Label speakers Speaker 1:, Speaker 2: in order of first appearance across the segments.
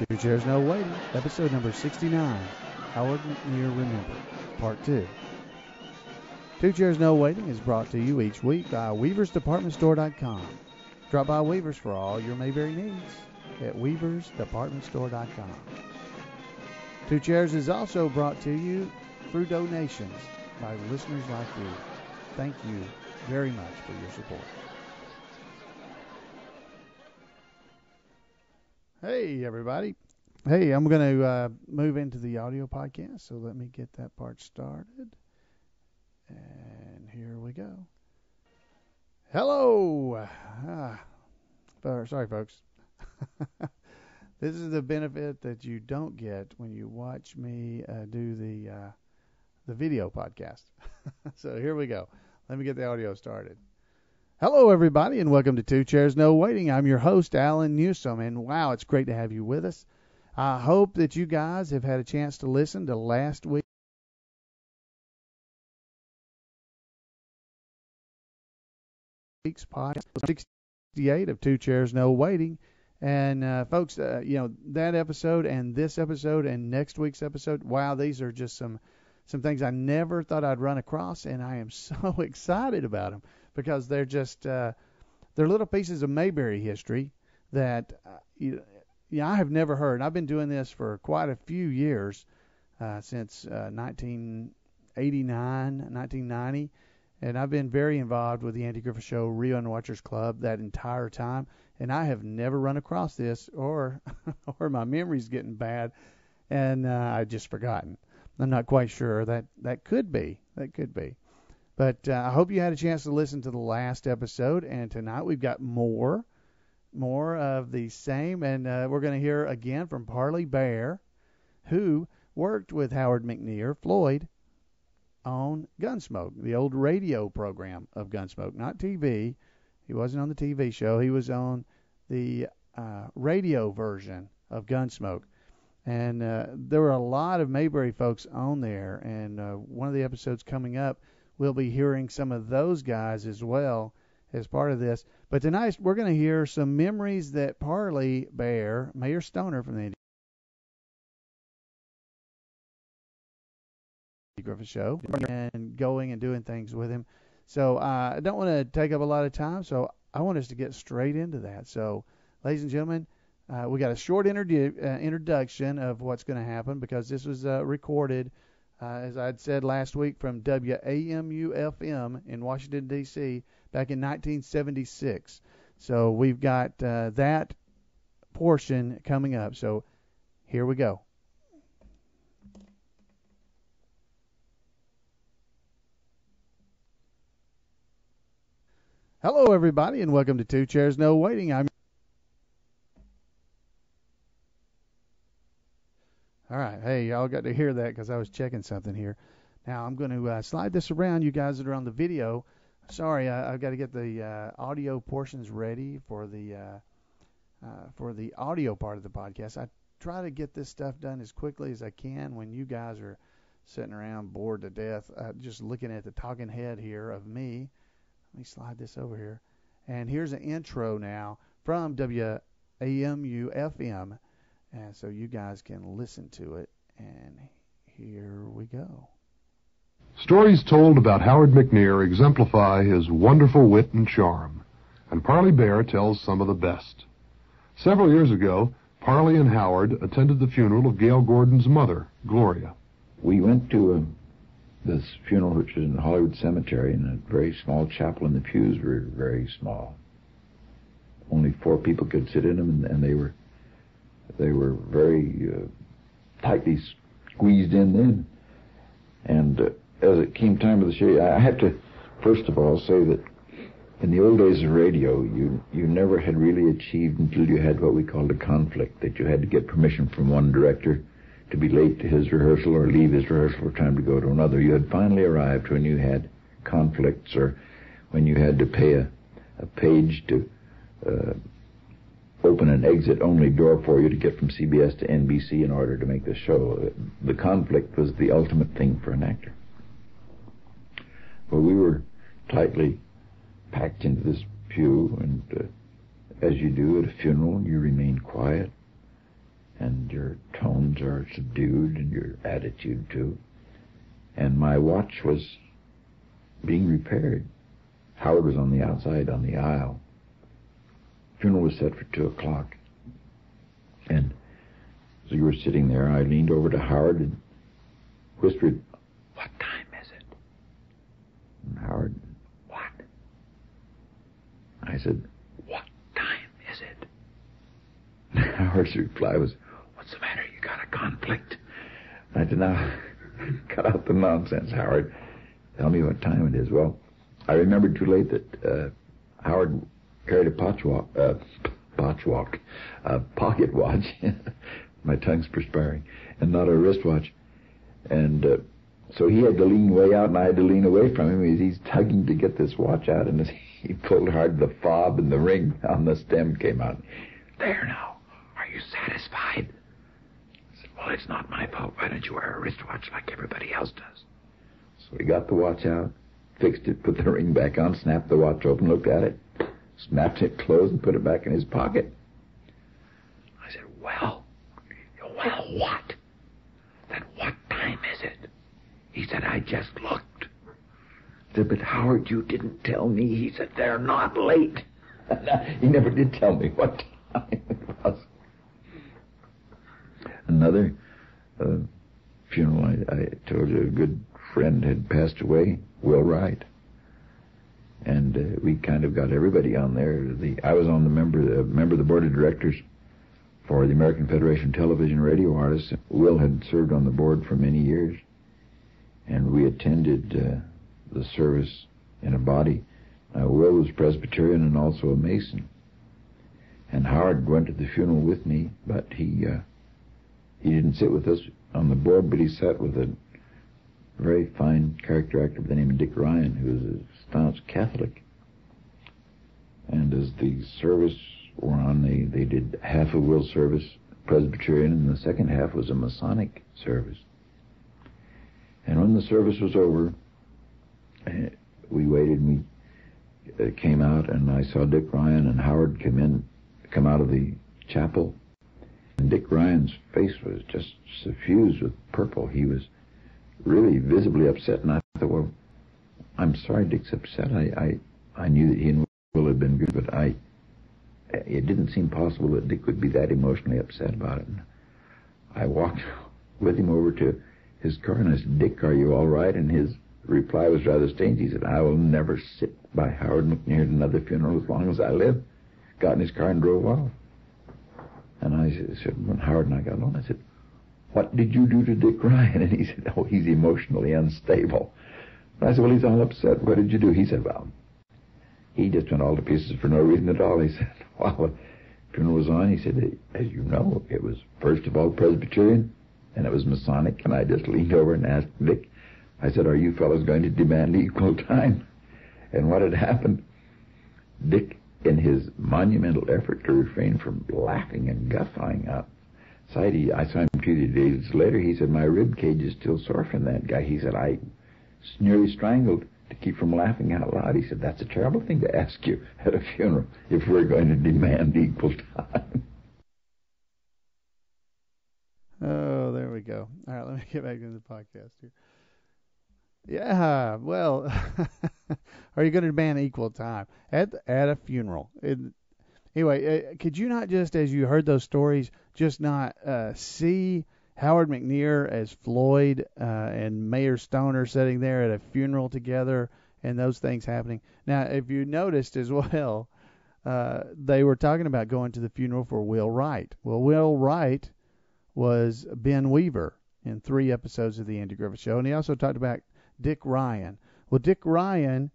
Speaker 1: Two Chairs No Waiting, episode number 69, Howard McNear Remembered, part 2. Two Chairs No Waiting is brought to you each week by WeaversDepartmentStore.com. Drop by Weavers for all your Mayberry needs at WeaversDepartmentStore.com. Two Chairs is also brought to you through donations by listeners like you. Thank you very much for your support. Hey, everybody. Hey, I'm going to move into the audio podcast, so let me get that part started. And here we go. Hello. Sorry, folks. This is the benefit that you don't get when you watch me do the video podcast. So here we go. Let me get the audio started. Hello, everybody, and welcome to Two Chairs No Waiting. I'm your host, Alan Newsome, and wow, it's great to have you with us. I hope that you guys have had a chance to listen to last week's podcast, 68 of Two Chairs No Waiting. And folks, that episode and this episode and next week's episode, wow, these are just some things I never thought I'd run across, and I am so excited about them because they're just they're little pieces of Mayberry history that I have never heard. I've been doing this for quite a few years, since 1989, 1990, and I've been very involved with the Andy Griffith Show, Rio and Watchers Club that entire time, and I have never run across this, or my memory's getting bad, and I've just forgotten. I'm not quite sure. That could be. But I hope you had a chance to listen to the last episode, and tonight we've got more of the same, and we're going to hear again from Parley Baer, who worked with Howard McNear, Floyd, on Gunsmoke, the old radio program of Gunsmoke, not TV. He wasn't on the TV show. He was on the radio version of Gunsmoke. And there were a lot of Mayberry folks on there, and one of the episodes coming up, we'll be hearing some of those guys as well as part of this. But tonight we're going to hear some memories that Parley Baer, Mayor Stoner from the Andy Griffith Show, and going and doing things with him. So I don't want to take up a lot of time, so I want us to get straight into that. So, ladies and gentlemen, we got a short introduction of what's going to happen because this was recorded, as I'd said last week, from WAMU-FM in Washington, D.C. back in 1976. So we've got that portion coming up. So here we go. Hello, everybody, and welcome to Two Chairs No Waiting. All right. Hey, y'all got to hear that because I was checking something here. Now, I'm going to slide this around. You guys that are on the video, sorry, I've got to get the audio portions ready for the audio part of the podcast. I try to get this stuff done as quickly as I can when you guys are sitting around bored to death, just looking at the talking head here of me. Let me slide this over here. And here's an intro now from WAMU-FM. And so you guys can listen to it, and here we go.
Speaker 2: Stories told about Howard McNear exemplify his wonderful wit and charm, and Parley Baer tells some of the best. Several years ago, Parley and Howard attended the funeral of Gail Gordon's mother, Gloria.
Speaker 3: We went to this funeral, which was in Hollywood Cemetery, in a very small chapel, and the pews were very small. Only 4 people could sit in them, and they were very tightly squeezed in then. And as it came time for the show, I have to first of all say that in the old days of radio, you never had really achieved until you had what we called a conflict, that you had to get permission from one director to be late to his rehearsal or leave his rehearsal for time to go to another. You had finally arrived when you had conflicts, or when you had to pay a page to open an exit-only door for you to get from CBS to NBC in order to make the show. The conflict was the ultimate thing for an actor. Well, we were tightly packed into this pew, and as you do at a funeral, you remain quiet. and your tones are subdued and your attitude too. And my watch was being repaired. Howard was on the outside on the aisle. Funeral was set for 2 o'clock. And as we were sitting there, I leaned over to Howard and whispered, "What time is it?" And Howard, "What?" I said, "What time is it?" And Howard's reply was, "What's the matter? You got a conflict?" I said, "Now, cut out the nonsense, Howard. Tell me what time it is." Well, I remembered too late that Howard carried a pocket watch. My tongue's perspiring, and not a wristwatch. And so he had to lean way out, and I had to lean away from him as he's tugging to get this watch out. And as he pulled hard, the fob and the ring on the stem came out. "There now, are you satisfied?" I said, "Well, it's not my fault. Why don't you wear a wristwatch like everybody else does?" So he got the watch out, fixed it, put the ring back on, snapped the watch open, looked at it, snapped it closed, and put it back in his pocket. I said, well, what? Then what time is it?" He said, "I just looked." I said, "But Howard, you didn't tell me." He said, "They're not late." He never did tell me what time it was. Another funeral, I told you, a good friend had passed away, Will Wright. And we kind of got everybody on there. I was on the member of the board of directors for the American Federation of Television and Radio Artists. Will had served on the board for many years, and we attended the service in a body. Will was Presbyterian and also a Mason. And Howard went to the funeral with me, but he didn't sit with us on the board, but he sat with a very fine character actor by the name of Dick Ryan, who was a staunch Catholic. And as the service went on, they did half of Will's service Presbyterian, and the second half was a Masonic service. And when the service was over, we waited, and we came out, and I saw Dick Ryan and Howard come out of the chapel. And Dick Ryan's face was just suffused with purple. He was really visibly upset, and I thought, well, I'm sorry Dick's upset. I knew that he and Will had been good, but it didn't seem possible that Dick would be that emotionally upset about it. And I walked with him over to his car, and I said, "Dick, are you all right?" And his reply was rather strange. He said, "I will never sit by Howard McNear at another funeral as long as I live." Got in his car and drove off. And I said, when Howard and I got along, I said, "What did you do to Dick Ryan?" And he said, "Oh, he's emotionally unstable." And I said, "Well, he's all upset. What did you do?" He said, "Well, he just went all to pieces for no reason at all." He said, while the funeral was on, he said, "As you know, it was first of all Presbyterian, and it was Masonic." And I just leaned over and asked Dick, I said, "Are you fellows going to demand equal time?" And what had happened, Dick, in his monumental effort to refrain from laughing and guffawing outside, I saw him 2 days later. He said, "My rib cage is still sore from that guy." He said, "I nearly strangled to keep from laughing out loud." He said, "That's a terrible thing to ask you at a funeral if we're going to demand equal time."
Speaker 1: Oh, there we go. All right, let me get back into the podcast here. Yeah, well, are you going to demand equal time at a funeral? Anyway, could you not just, as you heard those stories, just not see Howard McNear as Floyd and Mayor Stoner sitting there at a funeral together and those things happening? Now, if you noticed as well, they were talking about going to the funeral for Will Wright. Well, Will Wright was Ben Weaver in 3 episodes of The Andy Griffith Show, and he also talked about Dick Ryan. Well, Dick Ryan,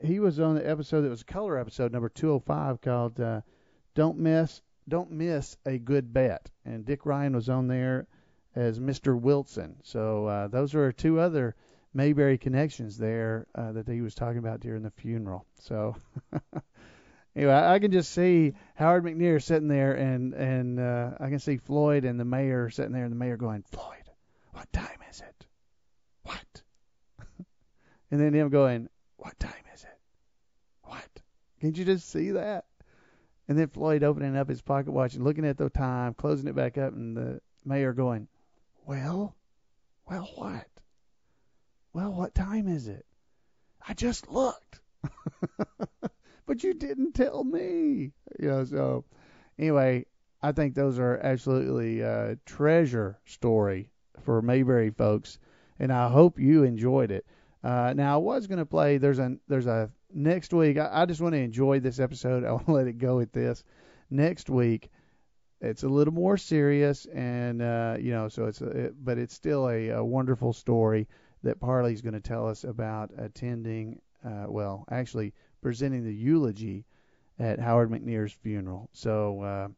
Speaker 1: he was on the episode that was a color episode, number 205, called Don't Miss a Good Bet. And Dick Ryan was on there as Mr. Wilson. So those are 2 other Mayberry connections there that he was talking about during the funeral. So anyway, I can just see Howard McNear sitting there, and I can see Floyd and the mayor sitting there, and the mayor going, "Floyd, what time is it? What?" And then him going, "What time is it? What?" Can't you just see that? And then Floyd opening up his pocket watch and looking at the time, closing it back up, and the mayor going, well, what? Well, what time is it? I just looked. But you didn't tell me. So anyway, I think those are absolutely treasure story for Mayberry folks, and I hope you enjoyed it. Now, I was going to play, there's a next week, I just want to enjoy this episode. I want to let it go at this. Next week, it's a little more serious, and, but it's still a wonderful story that Parley's going to tell us about attending, actually presenting the eulogy at Howard McNear's funeral. So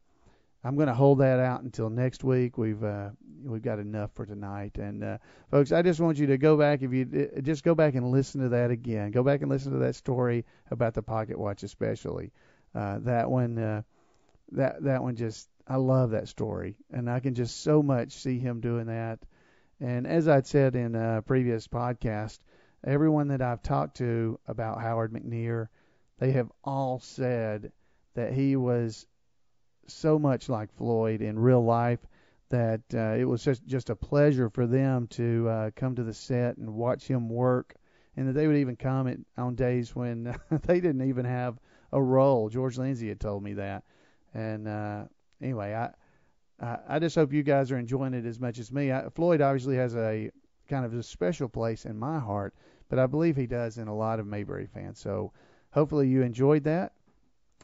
Speaker 1: I'm going to hold that out until next week. We've got enough for tonight. And folks, I just want you to go back. If you just go back and listen to that again, go back and listen to that story about the pocket watch, especially that one. That one just, I love that story, and I can just so much see him doing that. And as I'd said in a previous podcast, everyone that I've talked to about Howard McNear, they have all said that he was so much like Floyd in real life that it was just a pleasure for them to come to the set and watch him work, and that they would even comment on days when they didn't even have a role. George Lindsay had told me that. And anyway, I just hope you guys are enjoying it as much as me. Floyd obviously has a kind of a special place in my heart, but I believe he does in a lot of Mayberry fans. So hopefully you enjoyed that.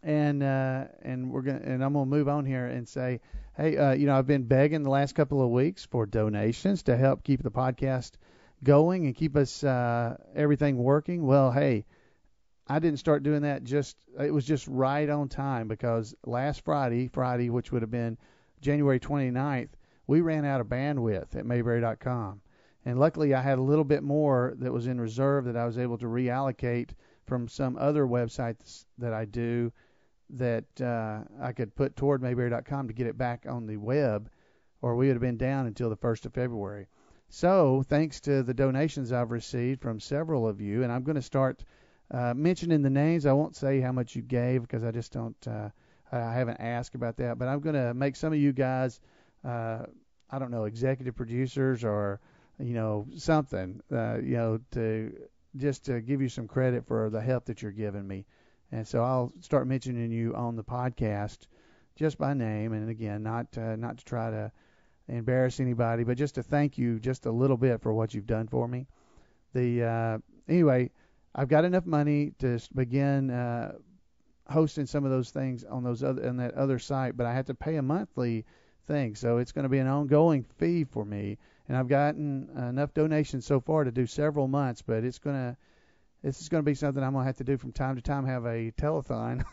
Speaker 1: And I'm gonna move on here and say, hey, I've been begging the last couple of weeks for donations to help keep the podcast going and keep us everything working. Well, hey, I didn't start doing that it was just right on time, because last Friday, which would have been January 29th, we ran out of bandwidth at Mayberry.com. And luckily I had a little bit more that was in reserve that I was able to reallocate from some other websites that I do that I could put toward Mayberry.com to get it back on the web, or we would have been down until the 1st of February. So thanks to the donations I've received from several of you, and I'm going to start mentioning the names. I won't say how much you gave because I just don't, I haven't asked about that, but I'm going to make some of you guys, I don't know, executive producers or, something, to just to give you some credit for the help that you're giving me. And so I'll start mentioning you on the podcast just by name, and again, not to try to embarrass anybody, but just to thank you just a little bit for what you've done for me. Anyway, I've got enough money to begin hosting some of those things on that other site, but I have to pay a monthly thing, so it's going to be an ongoing fee for me. And I've gotten enough donations so far to do several months, but this is going to be something I'm going to have to do from time to time, have a telethon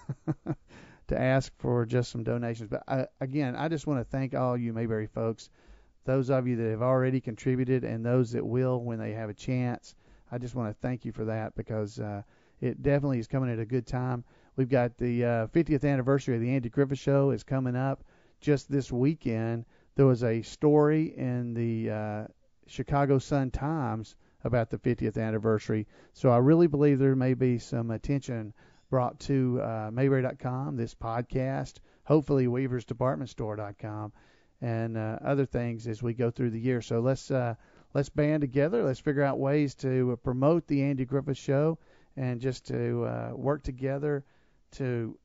Speaker 1: to ask for just some donations. But I just want to thank all you Mayberry folks, those of you that have already contributed and those that will when they have a chance. I just want to thank you for that, because it definitely is coming at a good time. We've got the 50th anniversary of the Andy Griffith Show is coming up just this weekend. There was a story in the Chicago Sun-Times about the 50th anniversary, so I really believe there may be some attention brought to Mayberry.com, this podcast, hopefully WeaversDepartmentStore.com, and other things as we go through the year. So let's band together. Let's figure out ways to promote the Andy Griffith Show, and just to work together to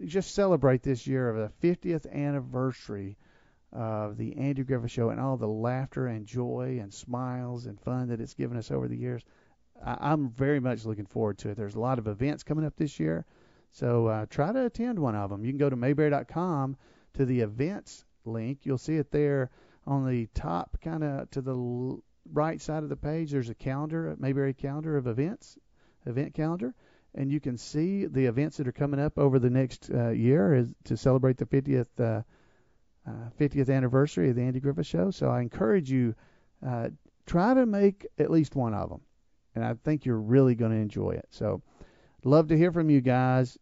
Speaker 1: just celebrate this year of the 50th anniversary of the Andy Griffith Show and all the laughter and joy and smiles and fun that it's given us over the years. I'm very much looking forward to it. There's a lot of events coming up this year, so try to attend one of them. You can go to Mayberry.com to the events link. You'll see it there on the top, kind of to the right side of the page. There's a calendar, a Mayberry calendar of events, event calendar, and you can see the events that are coming up over the next year to celebrate the 50th anniversary of the Andy Griffith Show. So I encourage you, try to make at least one of them, and I think you're really going to enjoy it. So love to hear from you guys.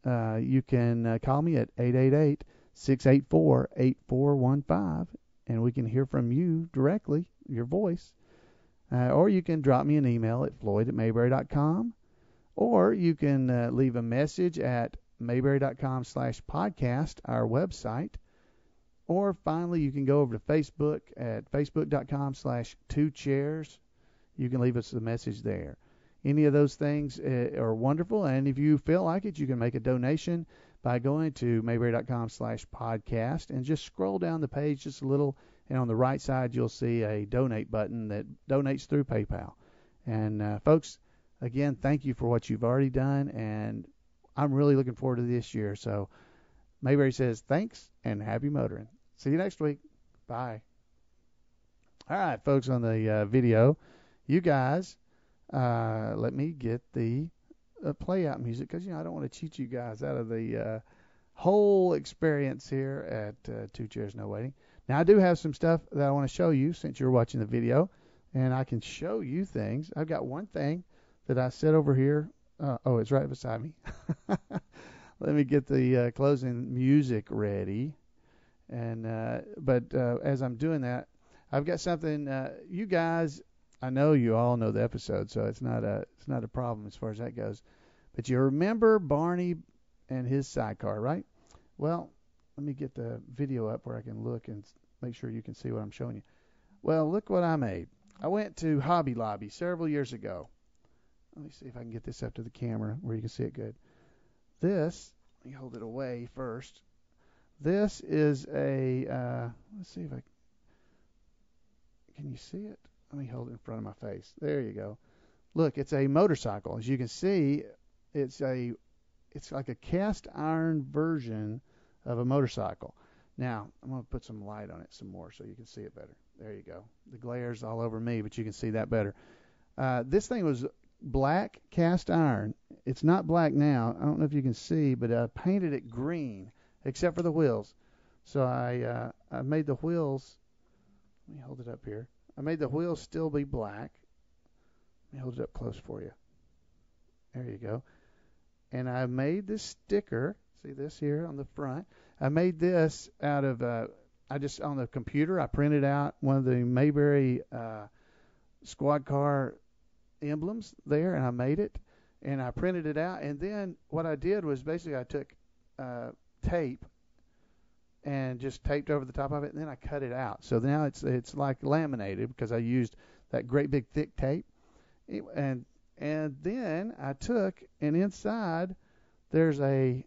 Speaker 1: You can call me at 888-684-8415, and we can hear from you directly, your voice. Or you can drop me an email at floyd@mayberry.com, or you can leave a message at mayberry.com/podcast, our website. Or finally, you can go over to Facebook at facebook.com/2chairs. You can leave us a message there. Any of those things are wonderful, and if you feel like it, you can make a donation by going to mayberry.com/podcast and just scroll down the page just a little, and on the right side you'll see a donate button that donates through PayPal. And folks, again, thank you for what you've already done, and I'm really looking forward to this year. So Mayberry says thanks and happy motoring. See you next week. Bye. All right, folks, on the video, you guys, let me get the play out music, because I don't want to cheat you guys out of the whole experience here at Two Chairs No Waiting. Now, I do have some stuff that I want to show you since you're watching the video, and I can show you things. I've got one thing that I set over here. Oh, it's right beside me. Let me get the closing music ready. And but as I'm doing that, I've got something. You guys, I know you all know the episode, so it's not a problem as far as that goes. But you remember Barney and his sidecar, right? Well, let me get the video up where I can look and make sure you can see what I'm showing you. Well, look what I made. I went to Hobby Lobby several years ago. Let me see if I can get this up to the camera where you can see it good. This, let me hold it away first. This is a, let's see if can you see it? Let me hold it in front of my face. There you go. Look, it's a motorcycle. As you can see, it's like a cast iron version of a motorcycle. Now, I'm going to put some light on it some more so you can see it better. There you go. The glare's all over me, but you can see that better. This thing was black cast iron. It's not black now. I don't know if you can see, but I painted it green, except for the wheels. So I made the wheels. Let me hold it up here. I made the wheels still be black. Let me hold it up close for you. There you go. And I made this sticker. See this here on the front? I made this out of, on the computer, I printed out one of the Mayberry squad car emblems there, and I made it. And I printed it out. And then what I did was basically I took tape and just taped over the top of it, and then I cut it out. So now it's like laminated because I used that great big thick tape. And then I took, and inside there's a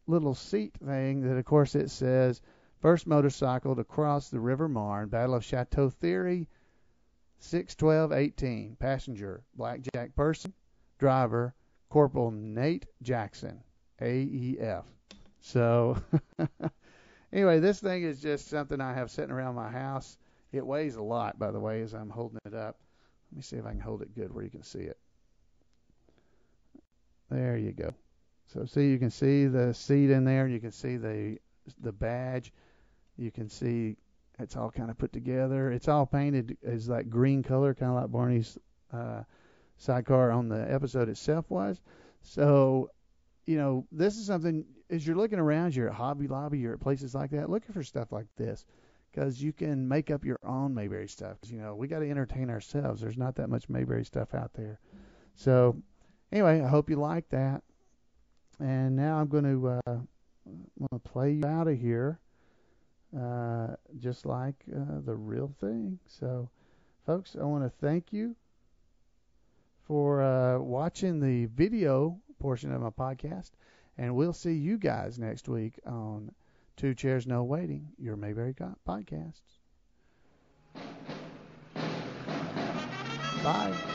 Speaker 1: little seat thing that, of course, it says, first motorcycle to cross the River Marne, Battle of Chateau Thierry, 6/12/18. Passenger, Blackjack Person. Driver, Corporal Nate Jackson, AEF. So, anyway, this thing is just something I have sitting around my house. It weighs a lot, by the way, as I'm holding it up. Let me see if I can hold it good where you can see it. There you go. So see, you can see the seat in there. You can see the badge. You can see it's all kind of put together. It's all painted as like green color, kind of like Barney's sidecar on the episode itself was. So, this is something, as you're looking around, you're at Hobby Lobby, you're at places like that, looking for stuff like this, because you can make up your own Mayberry stuff. We got to entertain ourselves. There's not that much Mayberry stuff out there. So, anyway, I hope you like that. And now I'm going to play you out of here, just like the real thing. So, folks, I want to thank you for watching the video portion of my podcast, and we'll see you guys next week on Two Chairs No Waiting, your Mayberry podcasts. Bye.